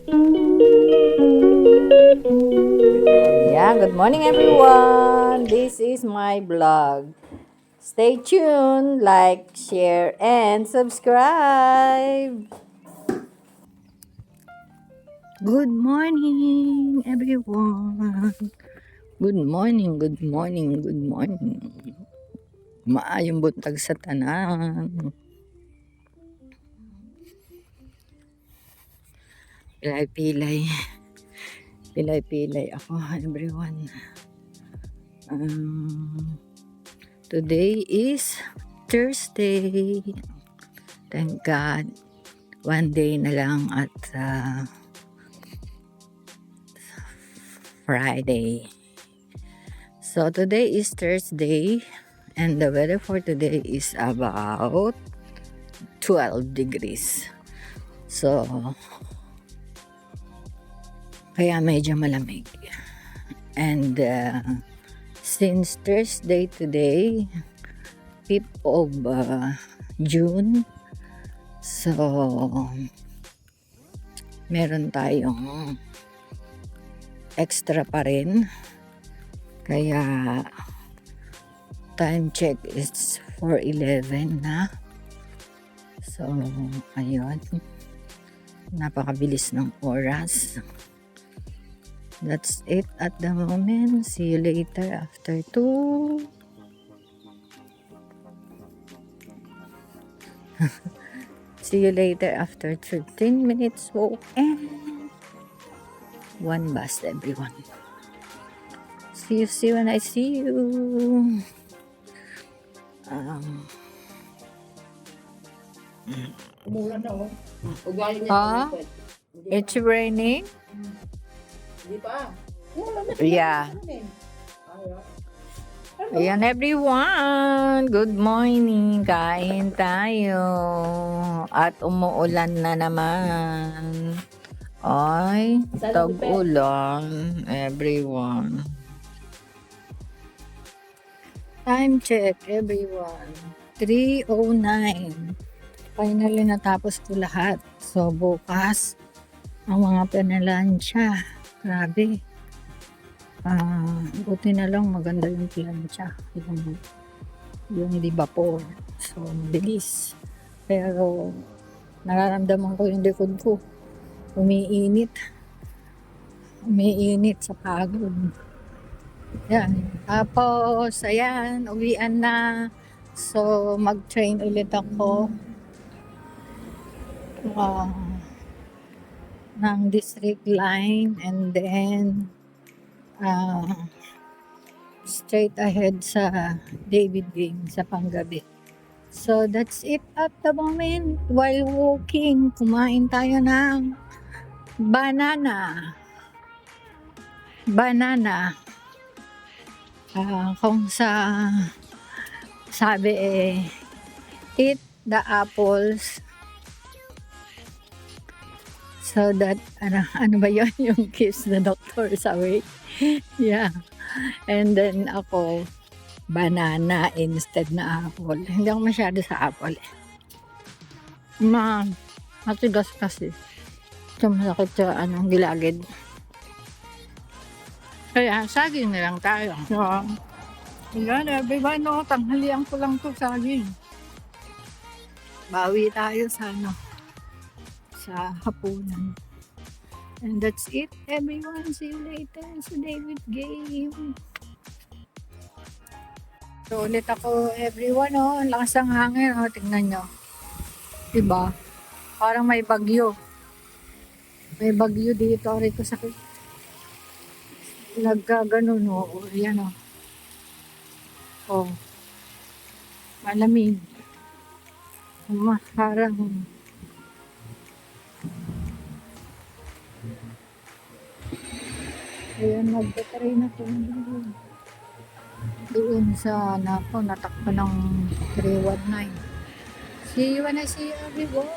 Yeah, good morning everyone. This is my vlog. Stay tuned, like, share, and subscribe. Good morning everyone. Good morning, good morning, good morning. Maayong buntag sa tanan. Pilay-pilay. Pilay-pilay ako everyone. Today is Thursday. Thank God. One day na lang at Friday. So today is Thursday and the weather for today is about 12 degrees. So kaya medyo malamig. And since Thursday today, 5th of June, so meron tayong extra pa rin. Kaya time check is 4:11 na. So ayun, napakabilis ng oras. That's it at the moment. See you later after 2. See you later after 13 minutes walk and 1 bus everyone. See you when I see you. It's raining? Yeah. Ayan everyone, good morning, kain tayo at umuulan na naman. Ay, tag-ulan everyone. Time check everyone, 3:09. Finally natapos ko lahat. So bukas ang mga pinalansya, grabe. Buti na lang maganda yung plancha, yung di vapor. So mabilis. Pero nararamdaman ko yung likod ko. Umiinit sa pagod. Yan. Tapos, ayan, uwian na. So, mag-train ulit ako ng district line and then straight ahead sa David Wing sa Panggabi. So that's it at the moment. While walking, kumain tayo ng banana. Kung sabi eat the apples so that ano ba yun yung kiss the doctor sabi. Yeah. And then ako banana instead na apple. Hindi ako masyado sa apple. Matigas kasi. So masakit sa gilagid. Kaya saging na lang tayo. So, yan everyone, no, tanghalian ko lang to saging. Bawi tayo sa sa hapunan. And that's it everyone. See you later sa David game. So ulit ako everyone, oh. Ang lakas ng hangin, oh. Tingnan nyo. Diba? Parang may bagyo. May bagyo dito. Aray ko sakit. Nagkaganon, oh. Yan, oh. Oh. Malamig. Parang ayan, nagtatry na po doon sa natakbo ng 319. See you when I see you everyone.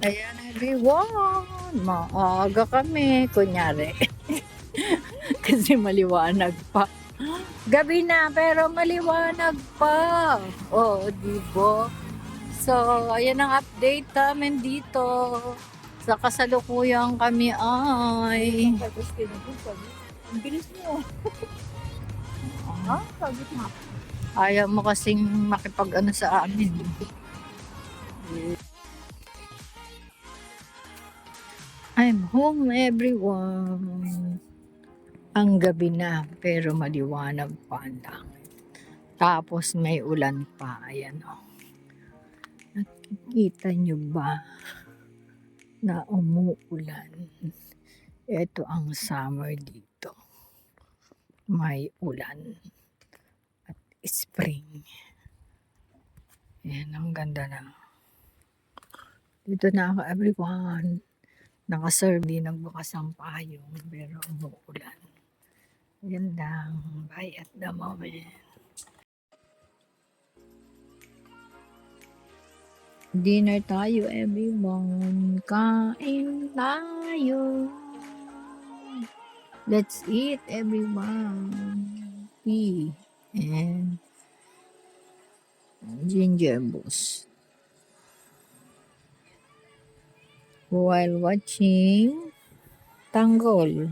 Ayan everyone, maaga kami kunyari. Kasi maliwanag pa. Gabi na pero maliwanag pa. Oh, diba? So So, ayan ang update namin dito. Sa kasalukuyan kami ay... Ang bilis mo. Ha? Sabi ko. Ayaw mo kasing makipag-ano sa amin. I'm home everyone. Ang gabi na pero maliwanag pa ang langit. Tapos may ulan pa. Ayan o. Nakikita nyo ba na umuulan? Ito ang summer dito. May ulan at spring. Ayan, ang ganda na. Dito na ako everyone. Nakaserve din nagbukas ang payong pero umuulan. Yan lang. Bye at the moment. Dinner tayo everyone. Kain tayo. Let's eat everyone. Tea and ginger boost. While watching Tanggol.